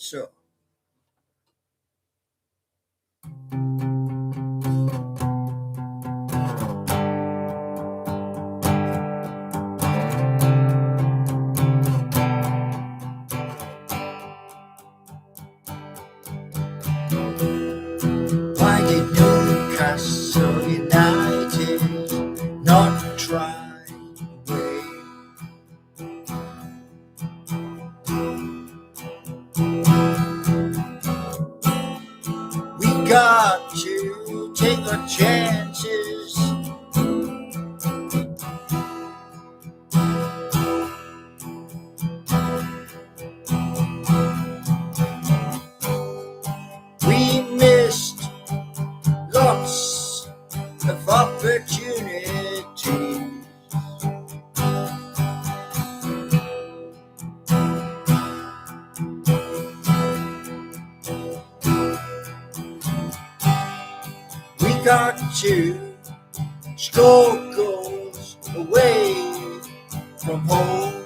So, why did Newcastle United not try away? We got to take our chances. We missed lots of opportunities. We got to score goals away from home.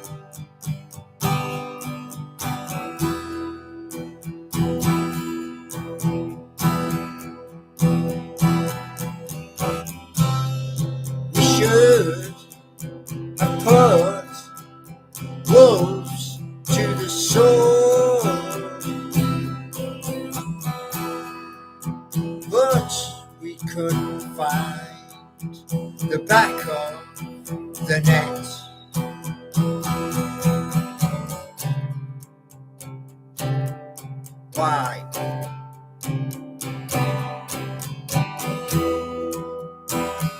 We should have put Wolves to the sword, but we couldn't find the back of the net. Why?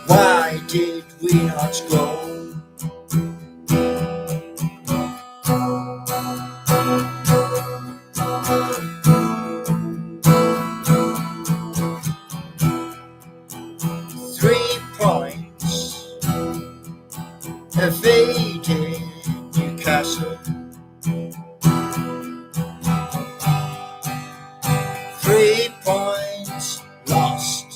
Why did we not go? 3 points evaded Newcastle. 3 points lost.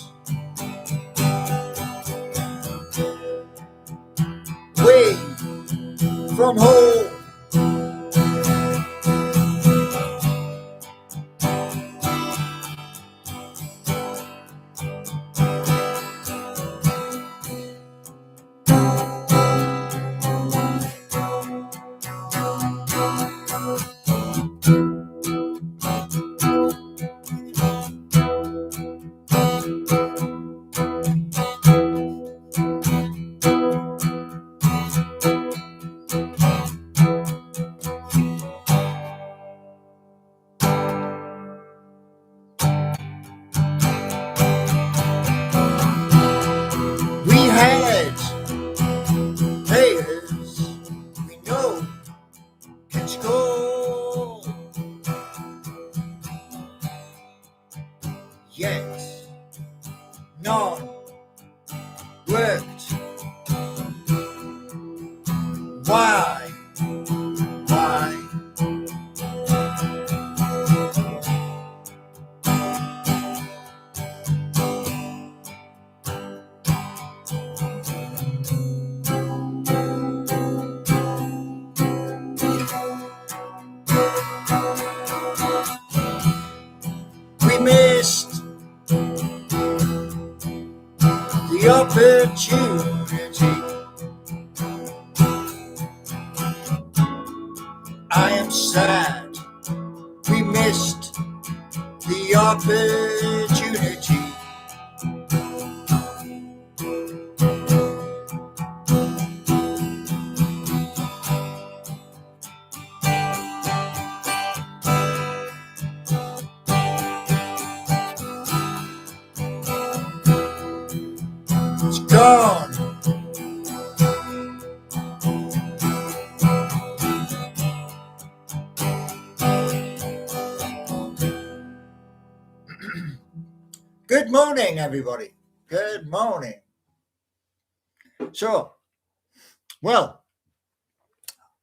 Away from home. We had players we know can score, yet none worked. Why? Why? We missed the opportunity. I am sad we missed the opportunity. It's gone. Good morning, everybody. Good morning. So, well,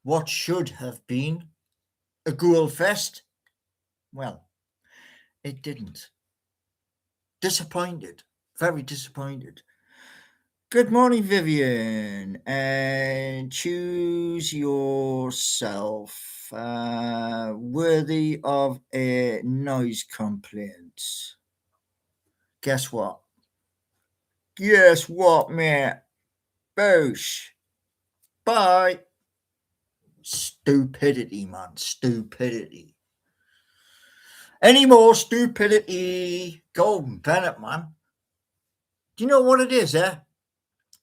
what should have been a goal fest? Well, it didn't. Disappointed, very disappointed. Good morning, Vivian. And choose yourself worthy of a noise complaint. Guess what? Guess what, mate? Boosh. Bye. Stupidity, man. Stupidity. Any more stupidity? Golden Bennett, man. Do you know what it is, eh?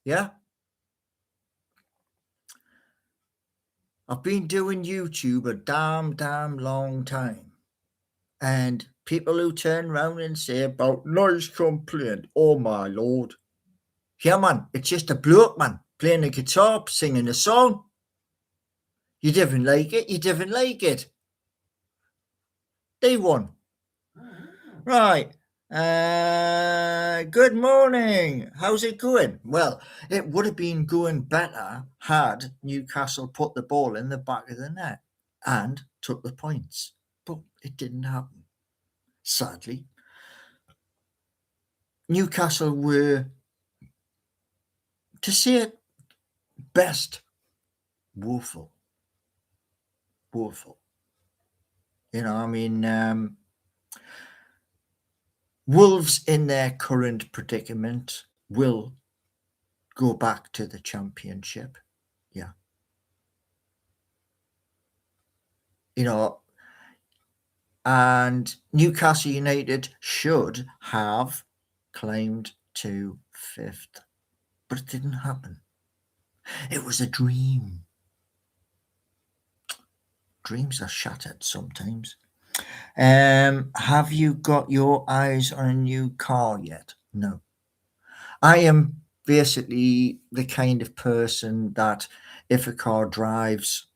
Yeah? I've been doing YouTube a damn long time. And people who turn around and say about noise complaint, oh my lord. Yeah, man, it's just a bloke, man, playing a guitar, singing a song. You didn't like it, you didn't like it. Day one. Right. Good morning. How's it going? Well, it would have been going better had Newcastle put the ball in the back of the net and took the points. But it didn't happen. Sadly. Newcastle were, to say it best, woeful. Woeful. You know, I mean, Wolves in their current predicament will go back to the Championship. Yeah. You know, and Newcastle United should have climbed to 5th, but it didn't happen. It was a dream. Dreams are shattered sometimes. Have you got your eyes on a new car yet? No. I am basically the kind of person that if a car drives,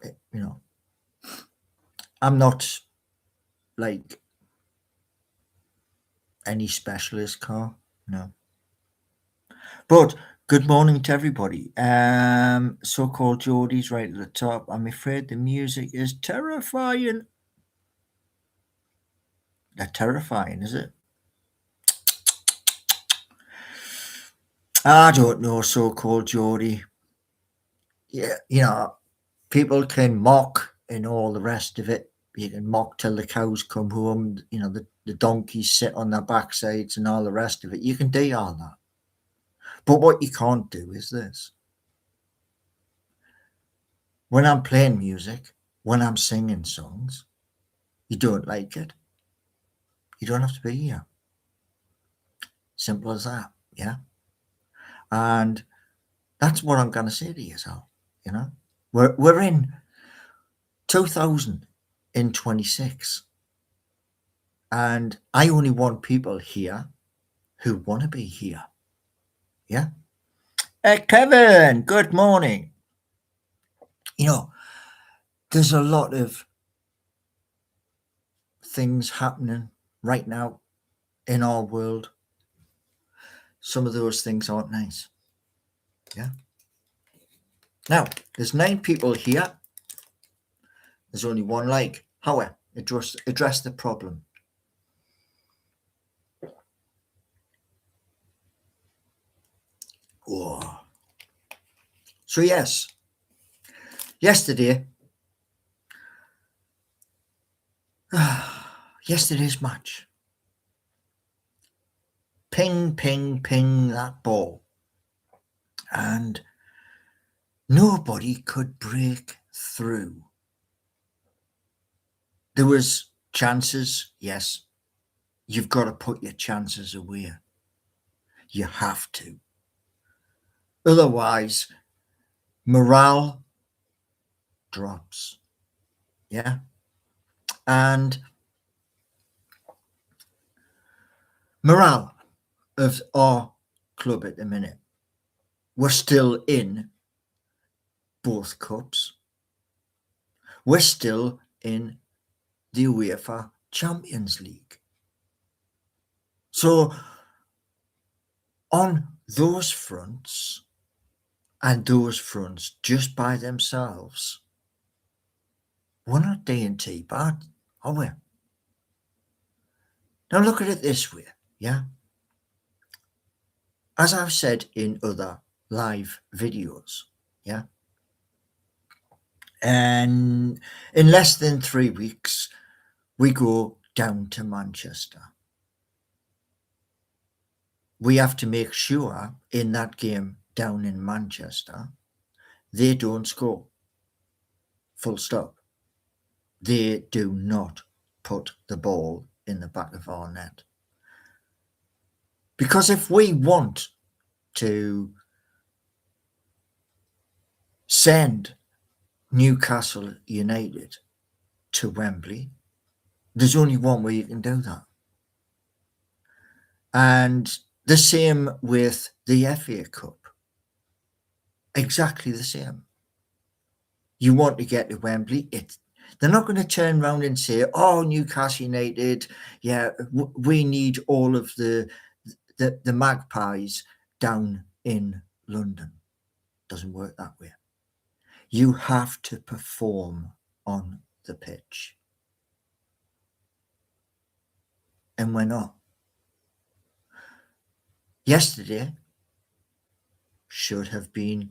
you know, I'm not like any specialist car, no. But good morning to everybody. So-called Geordie's right at the top. I'm afraid the music is terrifying. That's terrifying, is it? I don't know, so-called Geordie. Yeah, you know, people can mock and all the rest of it. You can mock till the cows come home. You know, the donkeys sit on their backsides and all the rest of it. You can do all that. But what you can't do is this. When I'm playing music, when I'm singing songs, you don't like it. You don't have to be here. Simple as that, yeah? And that's what I'm going to say to yourself, you know? We're in 2026. And I only want people here who want to be here. Yeah. Kevin, good morning. You know, there's a lot of things happening right now in our world. Some of those things aren't nice. Yeah. Now, there's 9 people here. There's only 1 like. However, address the problem. Oh. So yes, yesterday's match. Ping, ping, ping that ball. And nobody could break through. There was chances, yes. You've got to put your chances away. You have to. Otherwise, morale drops. Yeah. And morale of our club at the minute. We're still in both cups. We're still in the UEFA Champions League. So on those fronts and those fronts just by themselves, we're not doing too bad, are we? Now look at it this way, yeah? as I've said in other live videos, yeah, and in less than 3 weeks, we go down to Manchester. We have to make sure in that game down in Manchester, they don't score. Full stop. They do not put the ball in the back of our net. Because if we want to send Newcastle United to Wembley, there's only one way you can do that. And the same with the FA Cup. Exactly the same. You want to get to Wembley, they're not going to turn around and say, oh, Newcastle United, yeah, we need all of the Magpies down in London. Doesn't work that way. You have to perform on the pitch. And we're not. Yesterday should have been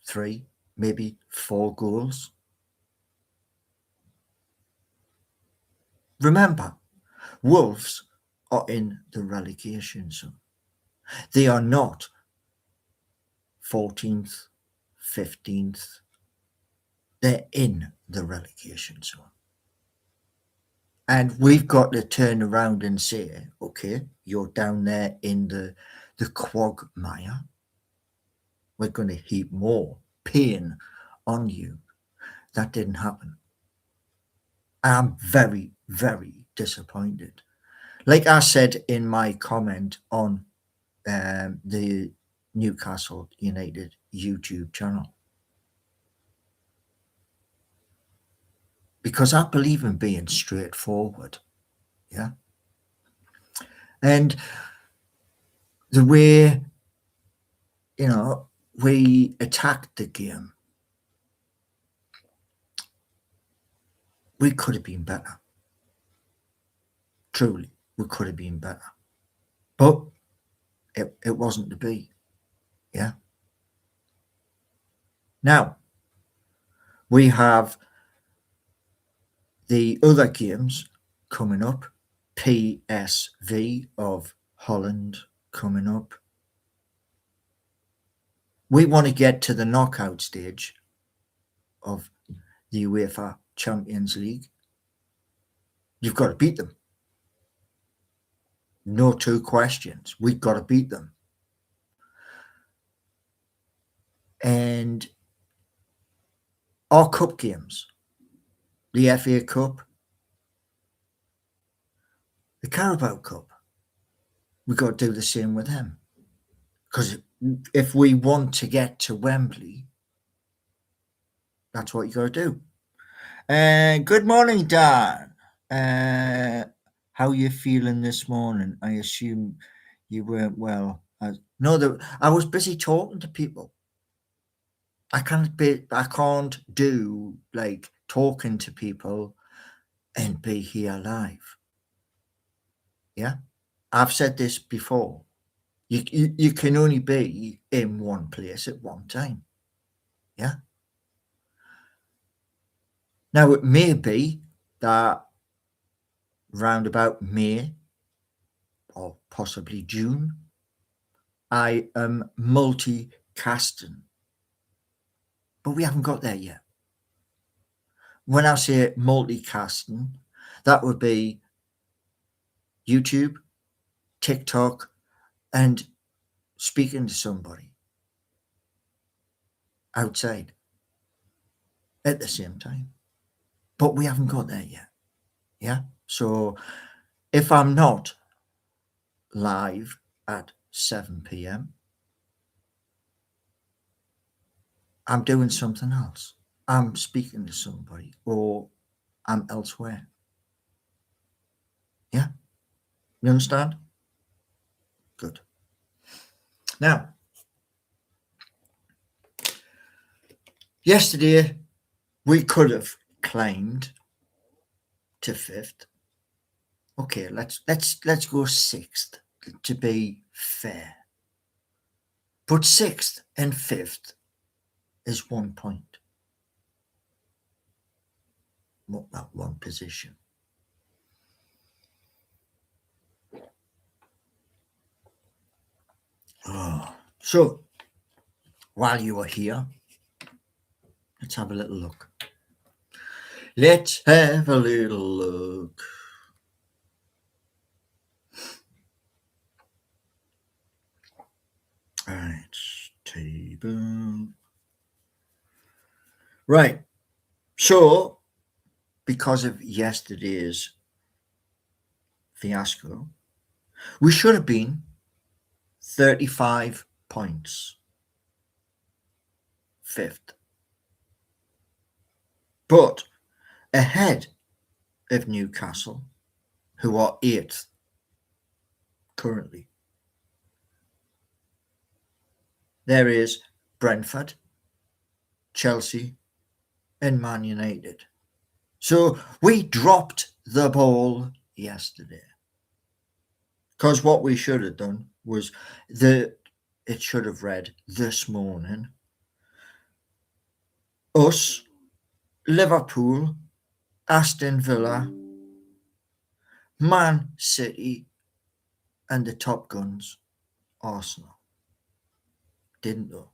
3, maybe 4 goals. Remember, Wolves are in the relegation zone. They are not 14th, 15th. They're in the relegation zone. And we've got to turn around and say, okay, you're down there in the quagmire. We're going to heap more pain on you. That didn't happen. I'm very, very disappointed. Like I said in my comment on the Newcastle United YouTube channel, because I believe in being straightforward, yeah? And the way, we attacked the game, we could have been better. Truly, we could have been better. But it wasn't to be, yeah? Now, we have the other games coming up. PSV of Holland coming up. We want to get to the knockout stage of the UEFA Champions League. You've got to beat them. No two questions. We've got to beat them. And our cup games, the FA Cup, the Carabao Cup, we've got to do the same with them. Because if we want to get to Wembley, that's what you got to do. Good morning, Dan. How you feeling this morning? I assume you weren't well. I was busy talking to people. I can't do like talking to people and be here live. Yeah, I've said this before. You can only be in one place at one time. Yeah. Now it may be that round about May or possibly June, I am multicasting, but we haven't got there yet. When I say multicasting, that would be YouTube, TikTok, and speaking to somebody outside at the same time. But we haven't got there yet. Yeah. So if I'm not live at 7 p.m, I'm doing something else. I'm speaking to somebody or I'm elsewhere. Yeah. You understand? Good. Now, yesterday we could have climbed to 5th. Okay, let's go 6th to be fair. But 6th and 5th is 1 point. Not that one position. So, while you are here, let's have a little look. Let's have a little look. Right, table. Right, so because of yesterday's fiasco, we should have been 35 points. 5th. But ahead of Newcastle, who are 8th currently, there is Brentford, Chelsea, and Man United. So we dropped the ball yesterday. Because what we should have done was it should have read this morning, us, Liverpool, Aston Villa, Man City, and the top guns, Arsenal. Didn't though.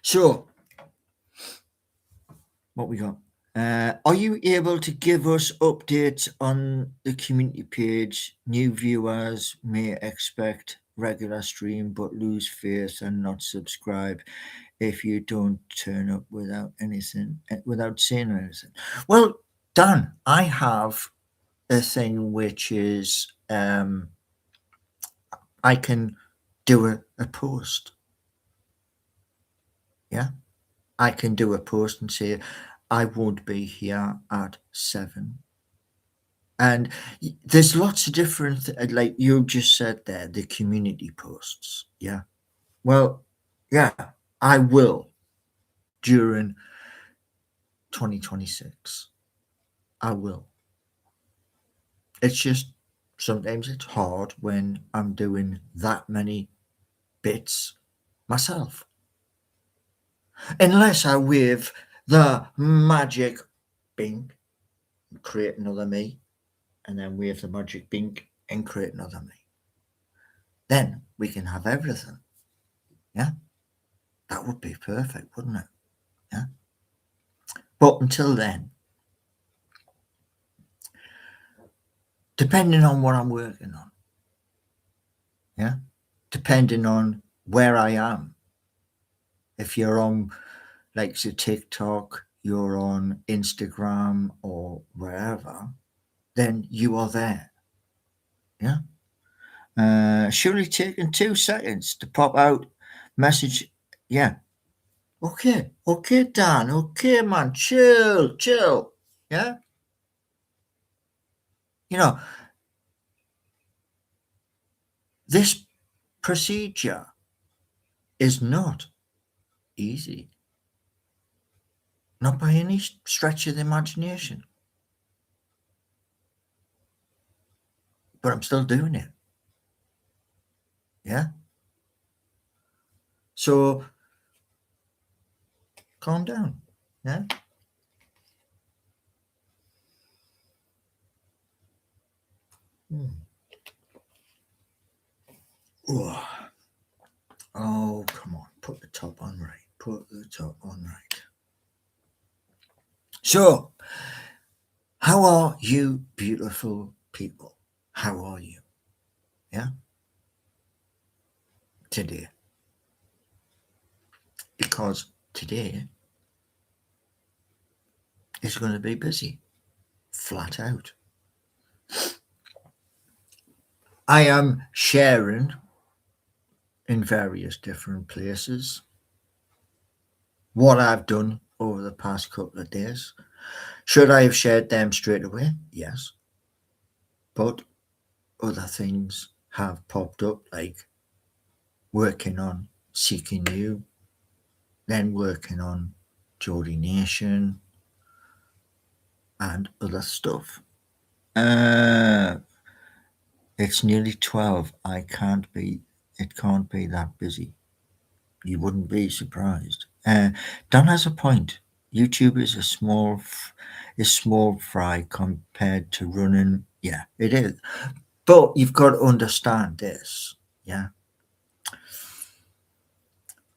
So, what we got? Are you able to give us updates on the community page? New viewers may expect regular stream but lose faith and not subscribe if you don't turn up without saying anything. Well, Dan, I have a thing which is I can do a post. Yeah, I can do a post and say I won't be here at 7. And there's lots of different, like you just said there, the community posts. Yeah. Well, yeah, I will during 2026. I will. It's just sometimes it's hard when I'm doing that many bits myself. Unless I wave the magic bink and create another me, and then wave the magic bink and create another me. Then we can have everything. Yeah? That would be perfect, wouldn't it? Yeah? But until then, depending on what I'm working on, yeah? Depending on where I am. If you're on, like, say, TikTok, you're on Instagram or wherever, then you are there. Yeah? Surely taking 2 seconds to pop out message. Yeah. Okay, Dan. Okay, man. Chill. Yeah. You know, this procedure is not easy. Not by any stretch of the imagination. But I'm still doing it. Yeah. So calm down. Yeah. Oh, come on. Put the top on right. Put the top on right. So, how are you, beautiful people? How are you? Yeah. Today. Because today is going to be busy. Flat out. I am sharing in various different places what I've done over the past couple of days. Should I have shared them straight away? Yes. But other things have popped up, like working on Seeking You, then working on Geordie Nation and other stuff. It's nearly 12. It can't be that busy. You wouldn't be surprised. Dan has a point. YouTube is is small fry compared to running. Yeah, it is. But you've got to understand this. Yeah.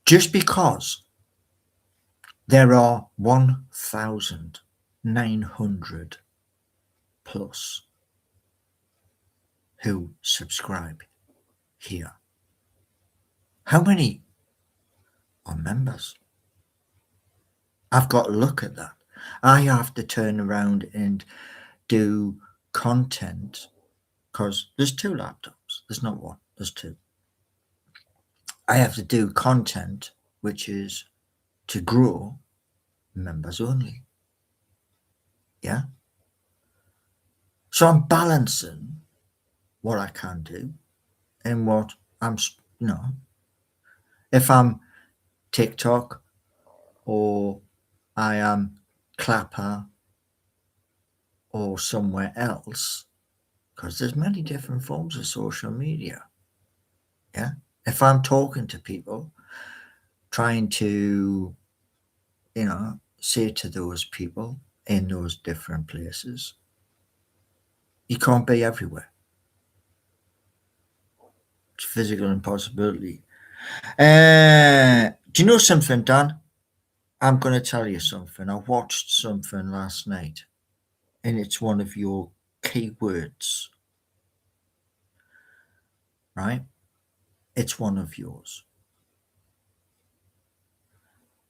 Just because there are 1,900 plus who subscribe here, how many are members? I've got to look at that. I have to turn around and do content because there's two laptops. There's not one, there's two. I have to do content which is to grow members only. Yeah. So I'm balancing what I can do and what I'm, if I'm TikTok or I am Clapper or somewhere else, because there's many different forms of social media. Yeah. If I'm talking to people, trying to, say to those people in those different places, you can't be everywhere. It's a physical impossibility. Do you know something, Dan? I'm going to tell you something. I watched something last night, and it's one of your keywords, right? It's one of yours.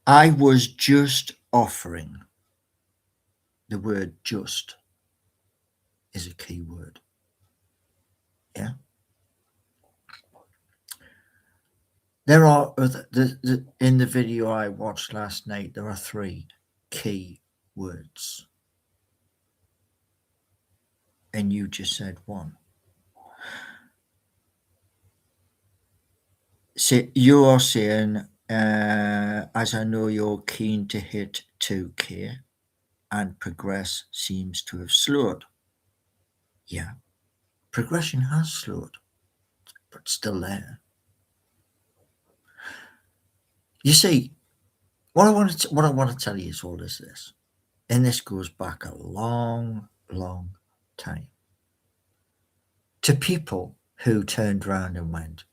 I was just offering the word just is a keyword. Yeah. There are in the video I watched last night, there are 3 key words. And you just said one. So you are saying, as I know you're keen to hit 2K and progress seems to have slowed. Yeah, progression has slowed, but still there. You see, what I want to tell you is all is this, and this goes back a long, long time to people who turned around and went,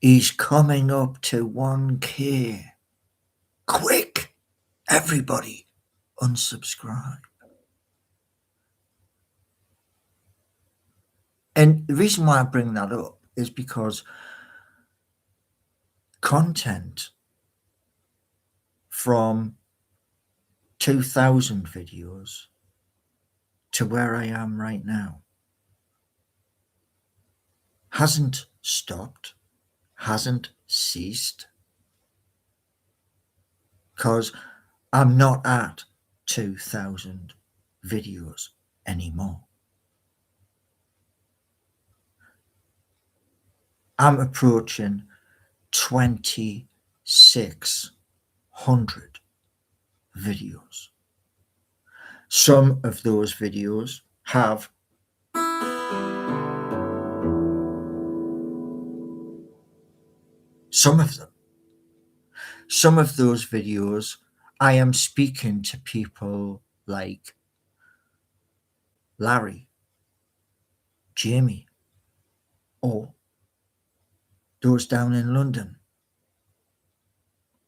"He's coming up to 1K. Quick, everybody, unsubscribe." And the reason why I bring that up is because content from 2000 videos to where I am right now hasn't stopped, hasn't ceased, because I'm not at 2000 videos anymore. I'm approaching 2,600 videos. Some of those videos have some of those videos I am speaking to people like Larry, Jamie, or those down in London.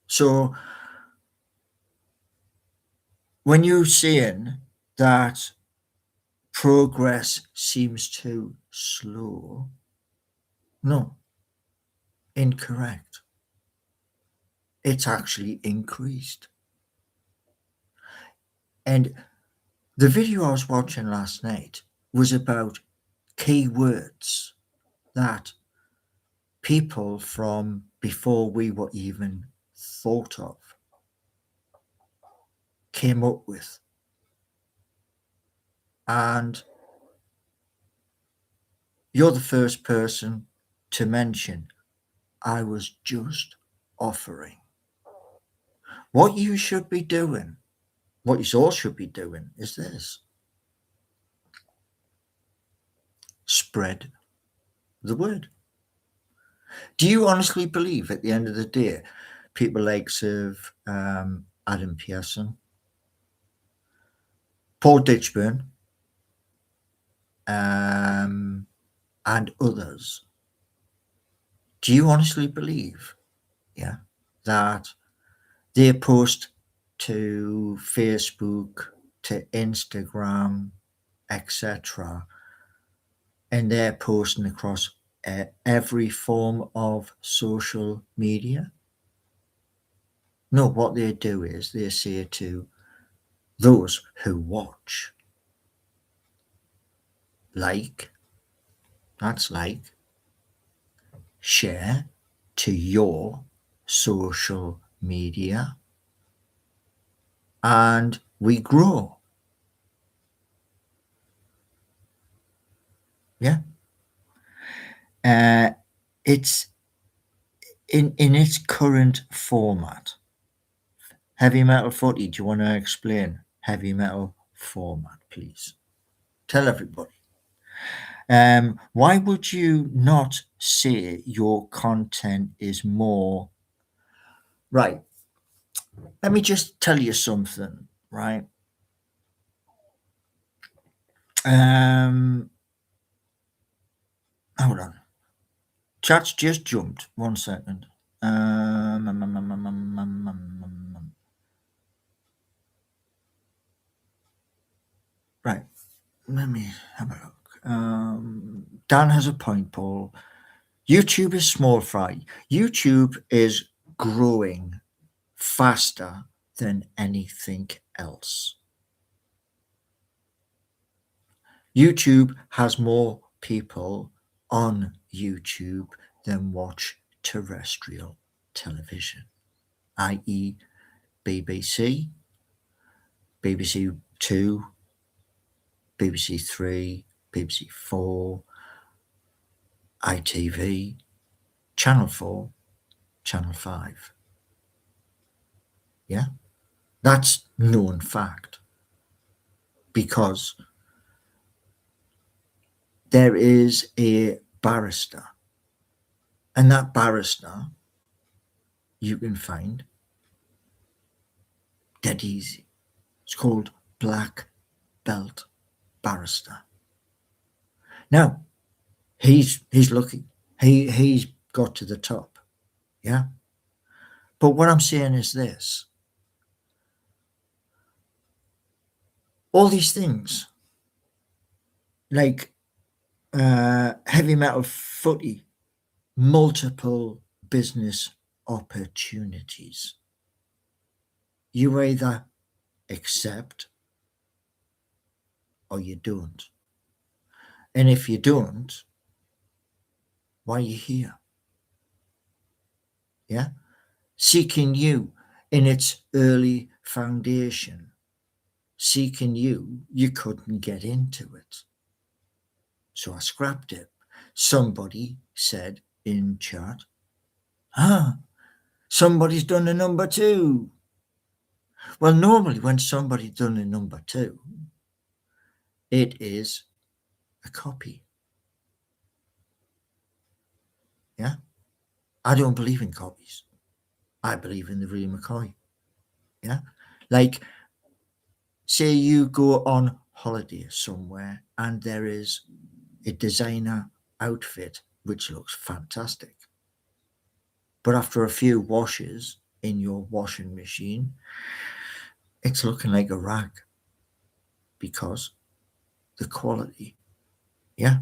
So when you're saying that progress seems to slow, no, incorrect. It's actually increased. And the video I was watching last night was about keywords that people from before we were even thought of came up with. And you're the first person to mention I was just offering. What you should be doing, what you all should be doing is this: spread the word. Do you honestly believe at the end of the day, people like Adam Pearson, Paul Ditchburn, and others, do you honestly believe, yeah, that they post to Facebook, to Instagram, etc., and they're posting across every form of social media? No, what they do is they say to those who watch, like, that's like, share to your social media, and we grow. Yeah. It's in its current format. Heavy metal footy, do you want to explain heavy metal format, please? Tell everybody. Why would you not say your content is more right? Let me just tell you something, right? Um, Hold on. Chat's just jumped. 1 second. Right. Let me have a look. Dan has a point, Paul. YouTube is small fry. YouTube is growing faster than anything else. YouTube has more people on YouTube than watch terrestrial television, i.e., BBC, BBC Two, BBC Three, BBC Four, ITV, Channel 4, Channel 5. Yeah? That's known fact because there is a barrister, and that barrister you can find dead easy. It's called Black Belt Barrister. Now, he's lucky. He's got to the top. Yeah? But what I'm saying is this. All these things, like heavy metal footy, multiple business opportunities. You either accept or you don't. And if you don't, why are you here? Yeah? Seeking you in its early foundation. Seeking you couldn't get into it. So I scrapped it. Somebody said in chat, somebody's done a number 2. Well, normally when somebody's done a number 2, it is a copy. Yeah? I don't believe in copies. I believe in the real McCoy. Yeah? Like, say you go on holiday somewhere and there is a designer outfit which looks fantastic. But after a few washes in your washing machine, it's looking like a rag because the quality. Yeah.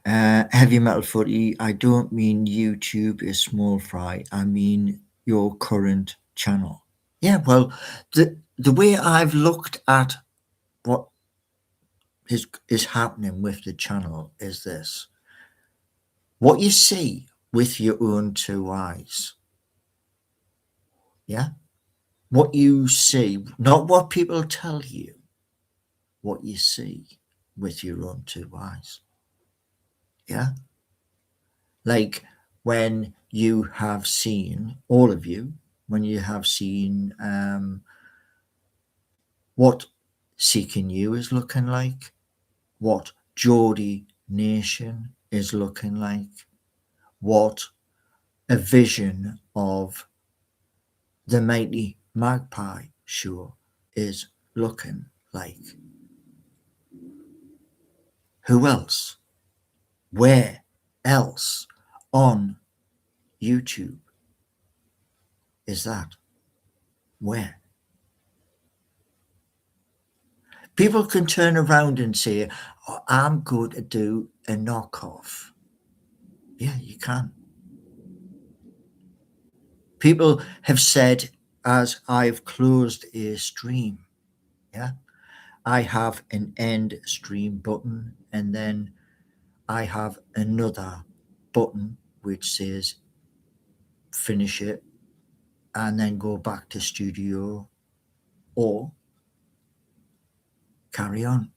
Heavy metal footy, I don't mean YouTube is small fry. I mean your current channel. Yeah, well, the way I've looked at what is happening with the channel is this. What you see with your own 2 eyes. Yeah? What you see, not what people tell you, what you see with your own 2 eyes. Yeah? Like when you have seen, all of you, when you have seen what Seeking You is looking like, what Geordie Nation is looking like, what a vision of the Mighty Magpie Show is looking like. Who else? Where else on YouTube is that? Where? People can turn around and say, oh, I'm going to do a knockoff. Yeah, you can. People have said, as I've closed a stream, yeah, I have an end stream button, and then I have another button which says finish it and then go back to studio or carry on.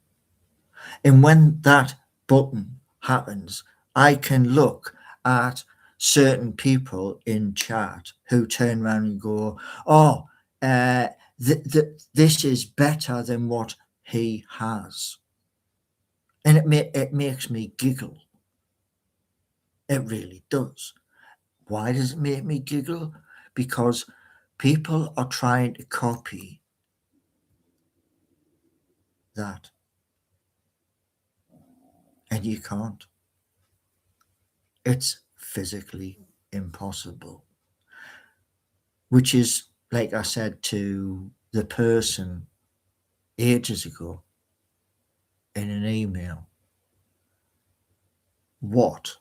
And when that button happens, I can look at certain people in chat who turn around and go, oh, this is better than what he has. And it makes me giggle. It really does. Why does it make me giggle? Because people are trying to copy that. And you can't. It's physically impossible. Which is, like I said to the person ages ago in an email, what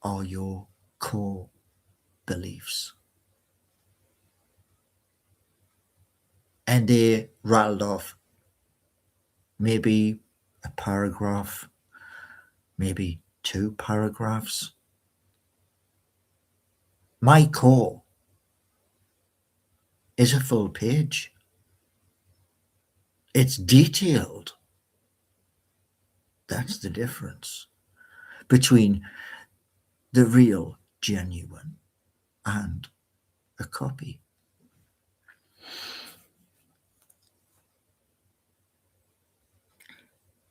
are your core beliefs? And they rattled off maybe a paragraph, maybe 2 paragraphs. My core is a full page. It's detailed. That's the difference between the real, genuine, and a copy.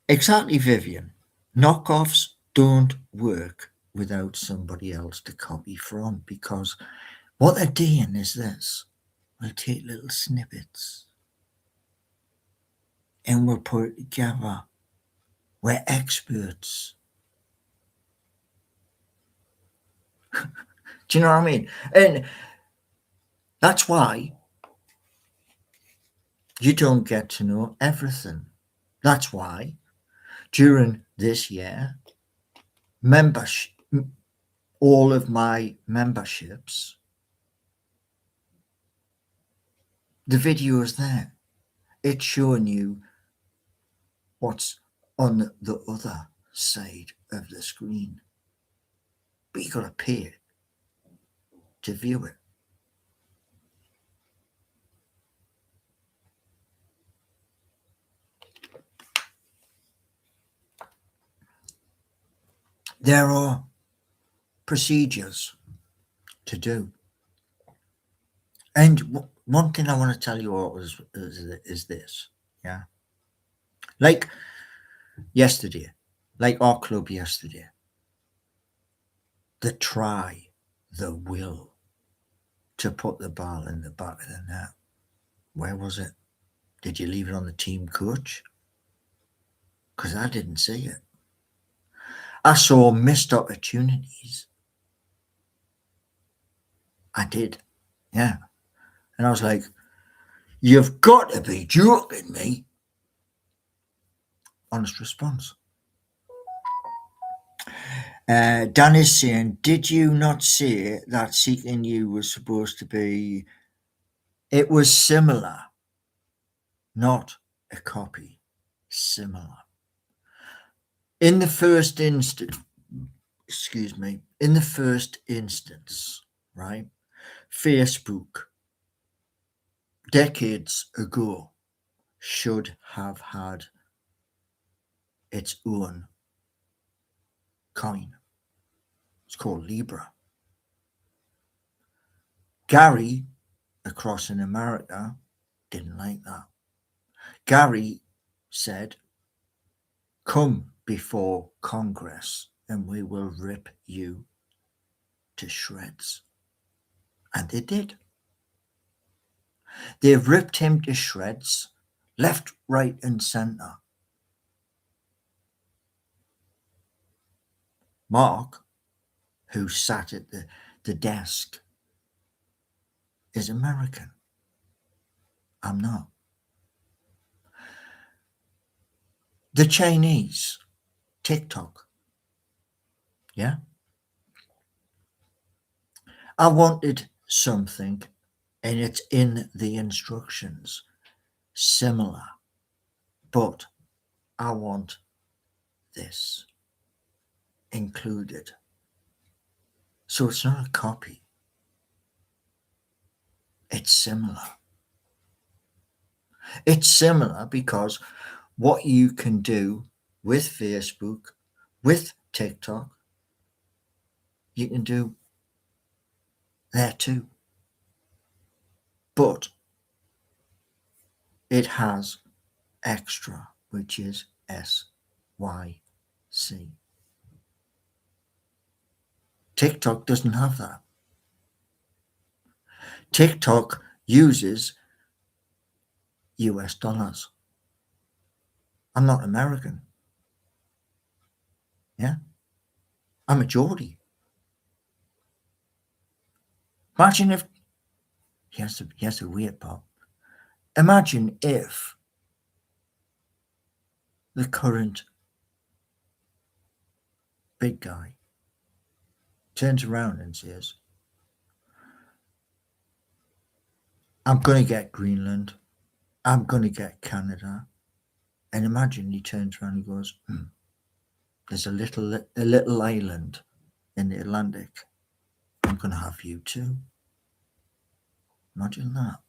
Exactly, Vivian. Knockoffs don't work without somebody else to copy from, because what they're doing is this. We'll take little snippets and we'll put it together. We're experts. Do you know what I mean? And that's why you don't get to know everything. That's why during this year, membership, all of my memberships, the video is there. It's showing you what's on the other side of the screen. But you got to pay to view it. There are procedures to do. And one thing I want to tell you all is this, yeah? Like yesterday, like our club yesterday, the try, the will to put the ball in the back of the net. Where was it? Did you leave it on the team coach? Because I didn't see it. I saw missed opportunities. I did, yeah. And I was like, you've got to be joking me. Honest response. Dan is saying, did you not say that Seeking You was supposed to be... It was similar, not a copy. Similar. In the first instance, right, Facebook, decades ago, should have had its own coin. It's called Libra. Gary, across in America, didn't like that. Gary said, "Come before Congress and we will rip you to shreds." And they did. They ripped him to shreds, left, right, and centre. Mark, who sat at the desk, is American. I'm not. The Chinese, TikTok, yeah? I wanted something, and it's in the instructions, similar, but I want this included. So it's not a copy, it's similar. It's similar because what you can do with Facebook, with TikTok, you can do there too. But it has extra, which is SYC. TikTok doesn't have that. TikTok uses US dollars. I'm not American. Yeah? I'm a Geordie. Imagine if, here's the weird part. Imagine if the current big guy turns around and says, "I'm going to get Greenland. I'm going to get Canada." And imagine he turns around and goes, "There's a little island in the Atlantic. I'm going to have you too." Imagine that.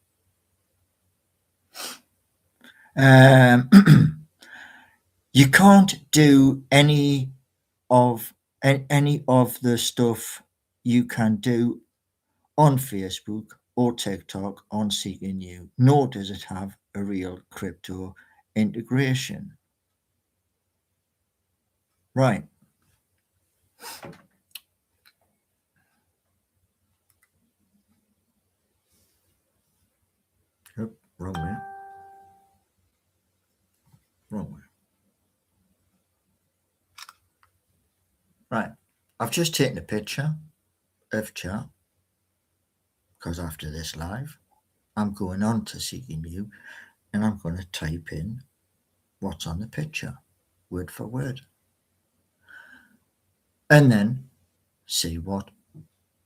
You can't do any of the stuff you can do on Facebook or TikTok on Seeking You, nor does it have a real crypto integration. Right. Yep, wrong way. Wrong way. Right. I've just taken a picture of chat because after this live, I'm going on to Seeking You and I'm going to type in what's on the picture, word for word, and then see what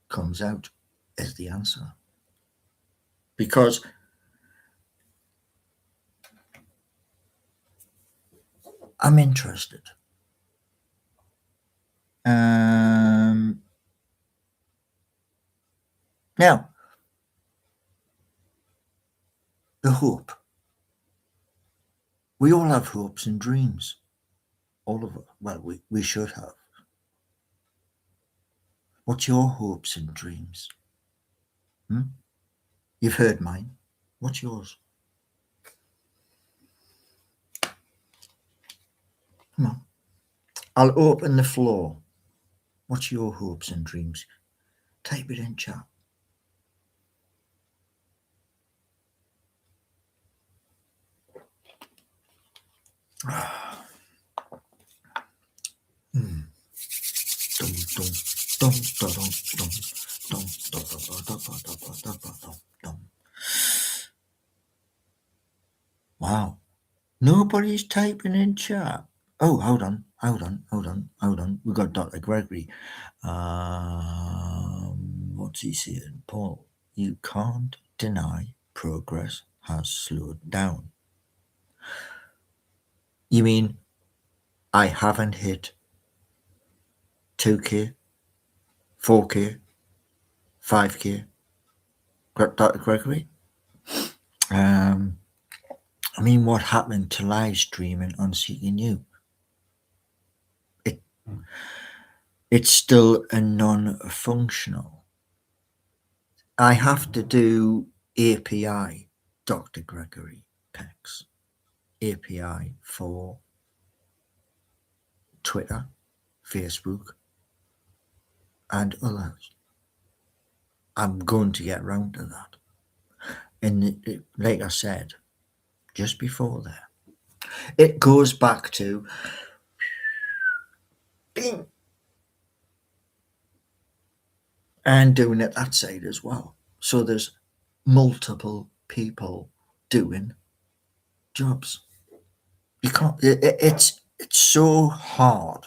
comes out as the answer. Because I'm interested. Now, the hope. We all have hopes and dreams. All of us. Well, we should have. What's your hopes and dreams? You've heard mine. What's yours? Come on. I'll open the floor. What's your hopes and dreams? Type it in chat. Wow. Nobody's typing in chat. Oh, hold on. We got Dr. Gregory. What's he saying? Paul, you can't deny progress has slowed down. You mean I haven't hit 2K, 4K, 5K? Dr. Gregory? I mean, what happened to live streaming on Seeking You? It's still a non-functional. I have to do API, Dr. Gregory Pex. API for Twitter, Facebook, and others. I'm going to get round to that. And like I said, just before there, it goes back to being and doing it that side as well. So there's multiple people doing jobs. You can't. It's so hard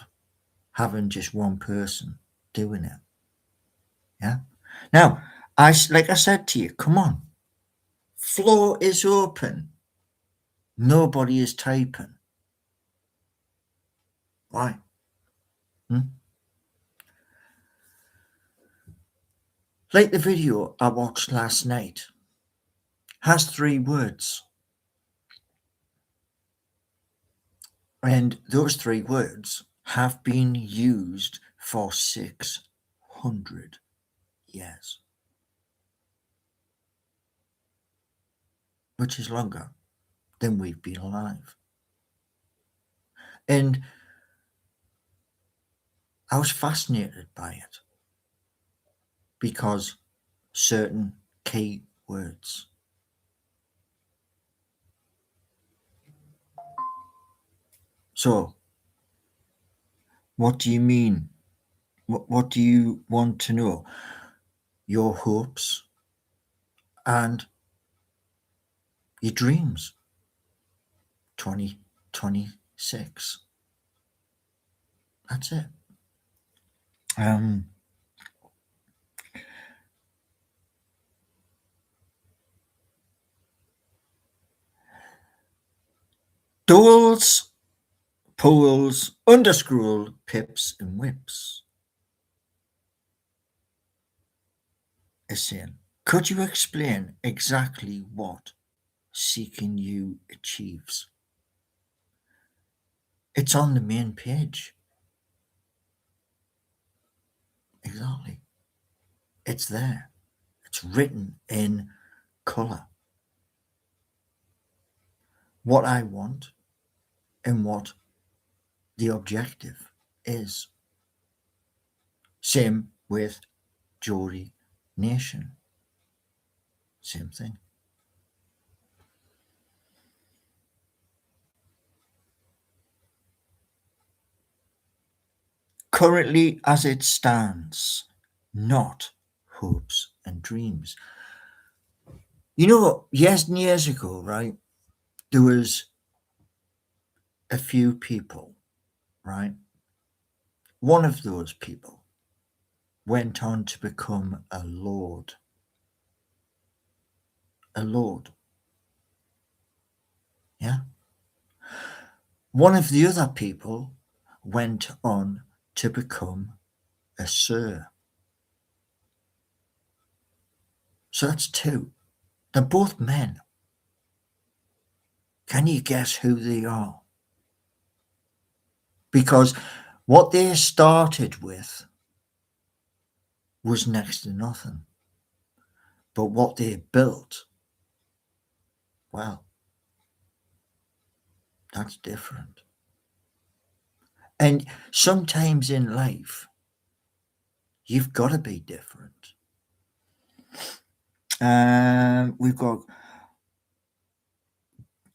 having just one person doing it. Yeah. Now, like I said to you, come on, floor is open. Nobody is typing. Why? Like the video I watched last night has 3 words. And those 3 words have been used for 600 years, which is longer than we've been alive. And I was fascinated by it because certain key words. So, what do you mean? What do you want to know? Your hopes and your dreams. 2026. That's it. Doles, poles, underscroll, pips, and whips. Is saying, could you explain exactly what seeking you achieves? It's on the main page. Exactly. It's there. It's written in colour. What I want and what the objective is. Same with Geordie Nation. Same thing. Currently as it stands, not hopes and dreams. You know, years and years ago, right, there was a few people, right? One of those people went on to become a lord. A lord. Yeah. One of the other people went on to become a sir. So that's 2. They're both men. Can you guess who they are? Because what they started with was next to nothing. But what they built, well, that's different. And sometimes in life, you've got to be different. We've got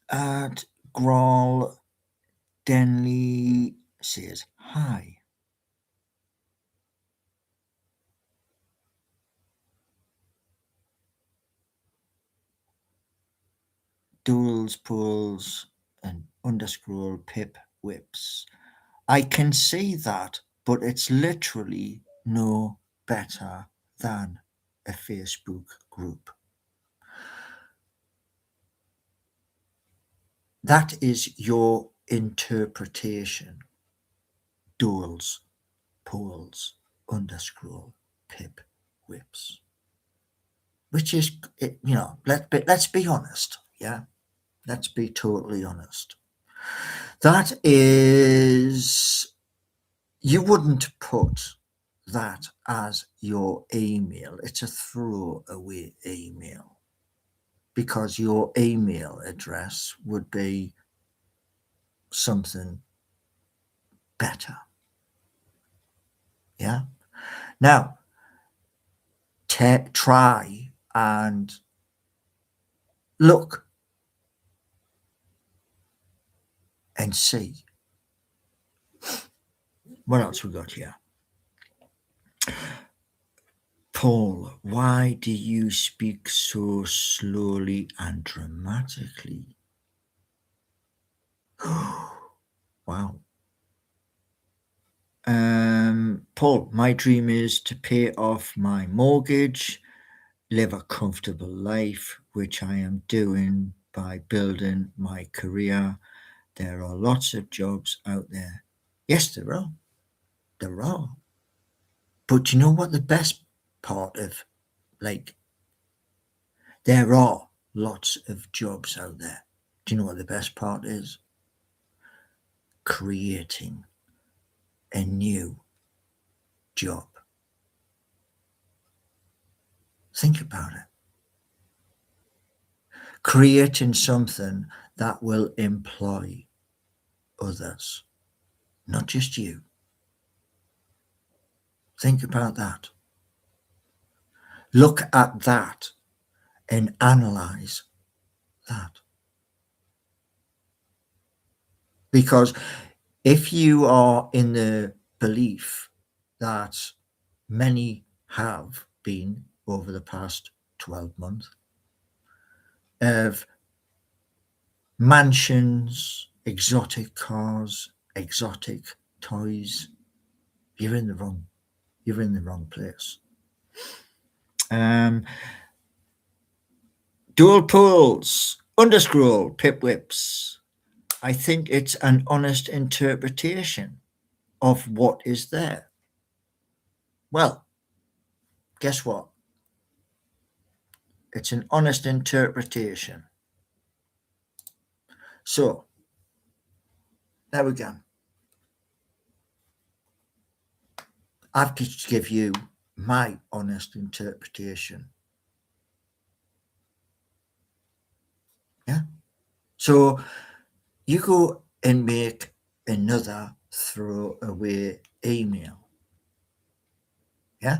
at Grawl Denley says hi. Duels, pulls, and underscroll pip whips. I can see that, but it's literally no better than a Facebook group. That is your interpretation. Duels, pulls, underscroll, pip whips. Which is, let's be honest, yeah? Let's be totally honest. That is, you wouldn't put that as your email. It's a throwaway email because your email address would be something better. Yeah. Now, try and look and see what else we got here. Paul, why do you speak so slowly and dramatically? Wow. Paul, my dream is to pay off my mortgage, live a comfortable life, which I am doing by building my career. There are lots of jobs out there. Yes, there are. There are. But you know what the best part of, like, there are lots of jobs out there. Do you know what the best part is? Creating a new job. Think about it. Creating something that will employ others, not just you. Think about that. Look at that and analyze that. Because if you are in the belief that many have been over the past 12 months of mansions, exotic cars, exotic toys, you're in the wrong place. Dual poles, underscroll, pip whips. I think it's an honest interpretation of what is there. Well, guess what? It's an honest interpretation. So, there we go. I've just give you my honest interpretation. Yeah. So you go and make another throwaway email. Yeah.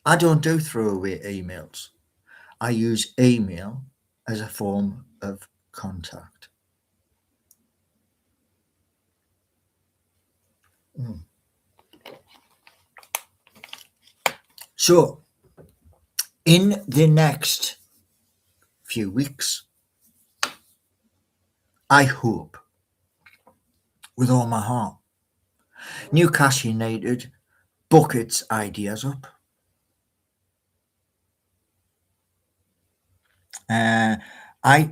I don't do throwaway emails. I use email as a form of contact. So, in the next few weeks, I hope with all my heart, Newcastle United buckets ideas up. I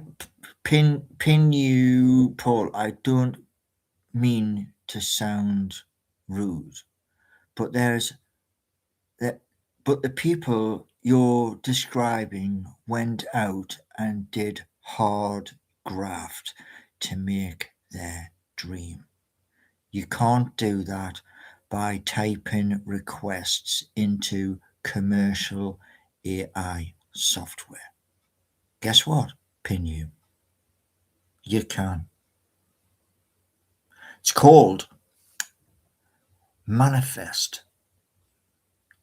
pin you, Paul. I don't mean to sound rude, but but the people you're describing went out and did hard graft to make their dream. You can't do that by typing requests into commercial AI software. Guess what? Pin you. You can. It's called manifest.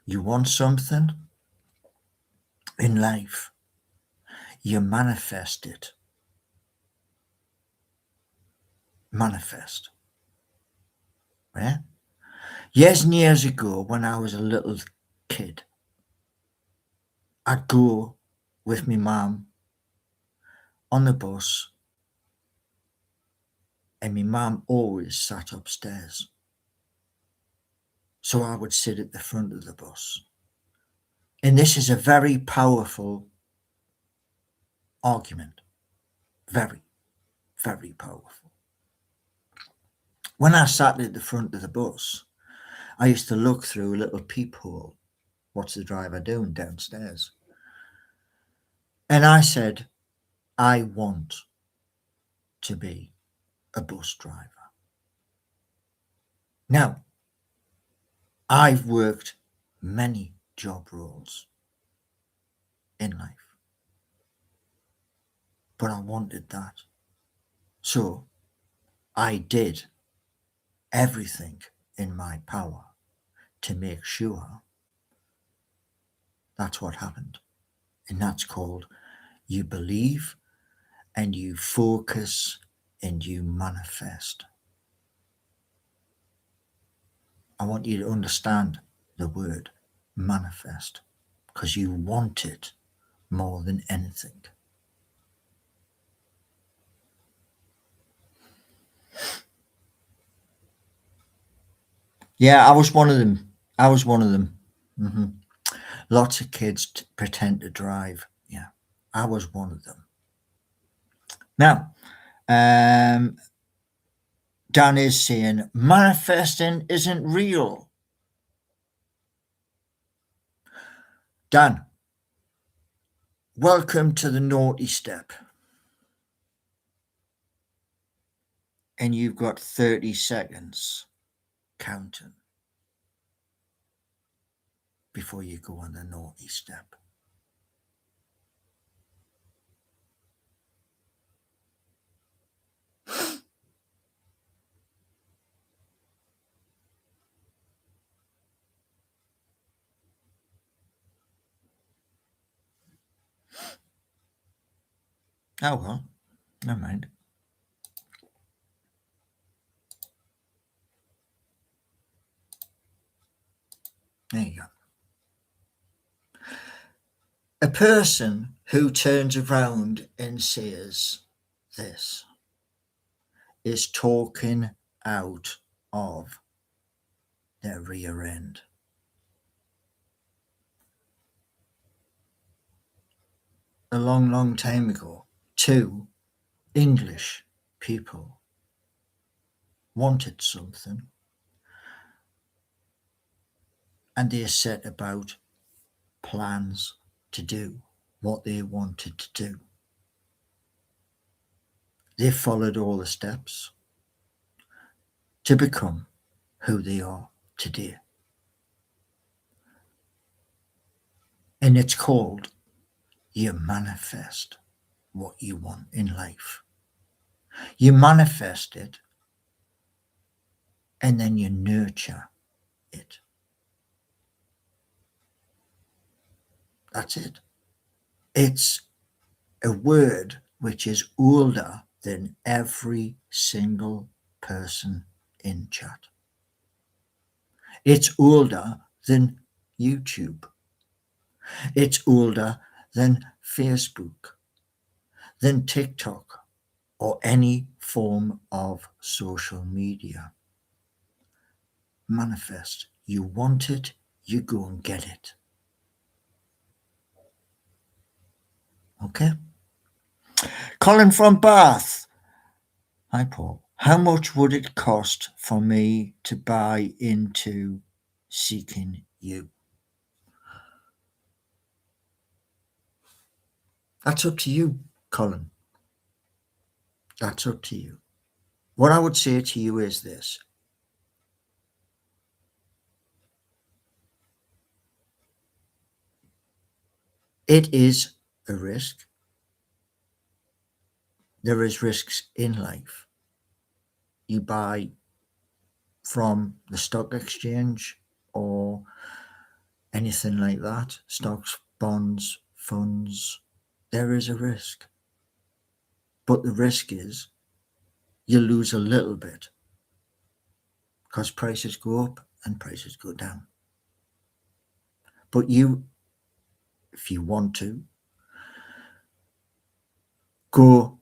You want something in life, you manifest it. Manifest. Yeah? Years and years ago, when I was a little kid, I'd go with my mum on the bus, and my mum always sat upstairs. So I would sit at the front of the bus. And this is a very powerful argument. Very, very powerful. When I sat at the front of the bus, I used to look through a little peephole. What's the driver doing downstairs? And I said, I want to be a bus driver. Now, I've worked many job roles in life, but I wanted that. So I did everything in my power to make sure that's what happened. And that's called you believe and you focus and you manifest. I want you to understand the word manifest because you want it more than anything. Yeah, I was one of them. I was one of them. Lots of kids pretend to drive. Yeah, I was one of them. Now, Dan is saying manifesting isn't real. Dan, welcome to the naughty step. And you've got 30 seconds counting before you go on the naughty step. Oh, well, never mind. There you go. A person who turns around and says this is talking out of their rear end. A long, long time ago, two English people wanted something and they set about plans to do what they wanted to do. They followed all the steps to become who they are today. And it's called you manifest what you want in life. You manifest it and then you nurture it. That's it. It's a word which is older than every single person in chat. It's older than YouTube. It's older than Facebook, than TikTok, or any form of social media. Manifest. You want it, you go and get it. Okay? Colin from Bath. Hi, Paul. How much would it cost for me to buy into Seeking You? That's up to you, Colin. That's up to you. What I would say to you is this. It is a risk. There is risks in life. You buy from the stock exchange or anything like that, stocks, bonds, funds, there is a risk. But the risk is you lose a little bit because prices go up and prices go down. But you, if you want to, go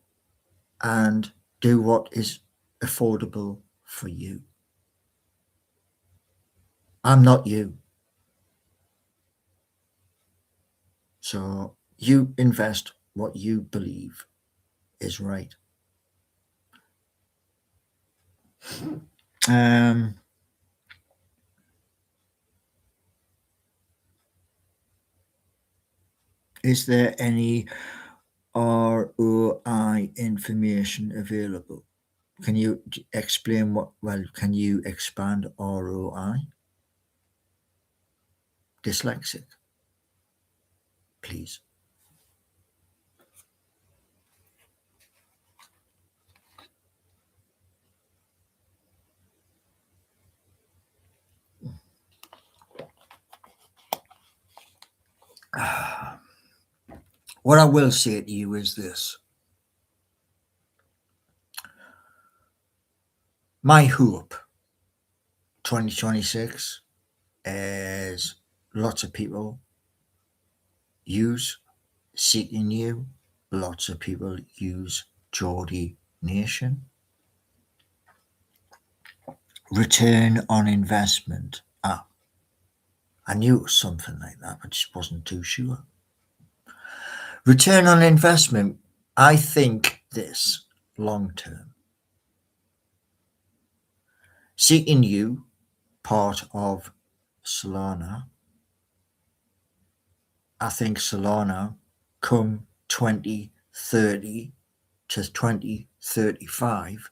and do what is affordable for you. I'm not you. So you invest what you believe is right. Is there any ROI information available? Can you explain can you expand ROI? Dyslexic, please. What I will say to you is this. My hope 2026 is lots of people use Seeking You, lots of people use Geordie Nation. Return on investment. I knew it was something like that, but just wasn't too sure. Return on investment, I think this long term. Seeking You, part of Solana. I think Solana come 2030 to 2035,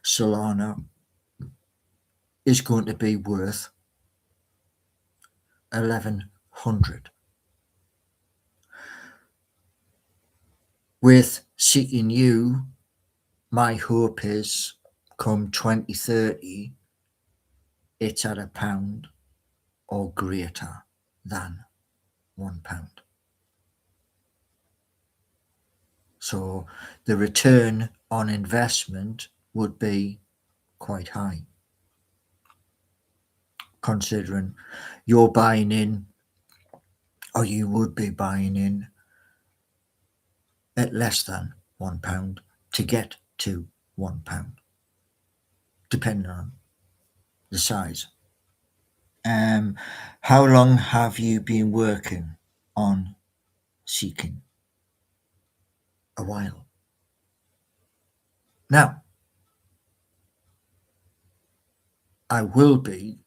Solana is going to be worth 1100. With Seeking You, my hope is come 2030, it's at £1 or greater than £1. So the return on investment would be quite high, considering you're buying in, or you would be buying in at less than £1 to get to £1, depending on the size. How long have you been working on Seeking? A while. Now, I will be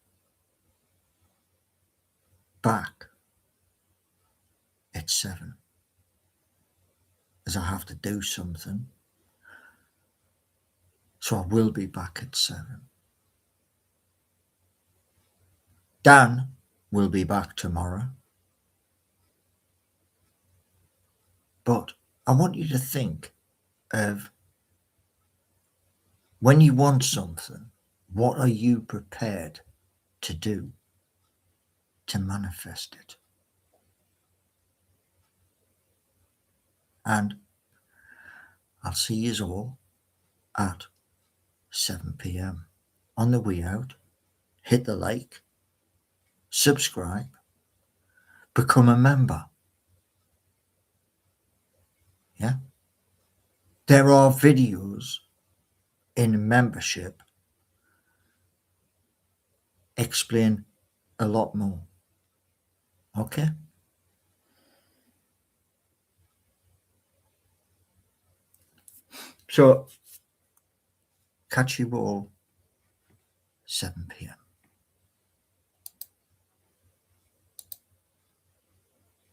back at 7, as I have to do something. So I will be back at 7. Dan will be back tomorrow. But I want you to think of when you want something, what are you prepared to do to manifest it? And I'll see you all at 7 p.m. On the way out, hit the like, subscribe, become a member. Yeah. There are videos in membership explain a lot more. Okay. So catch you all 7 p.m.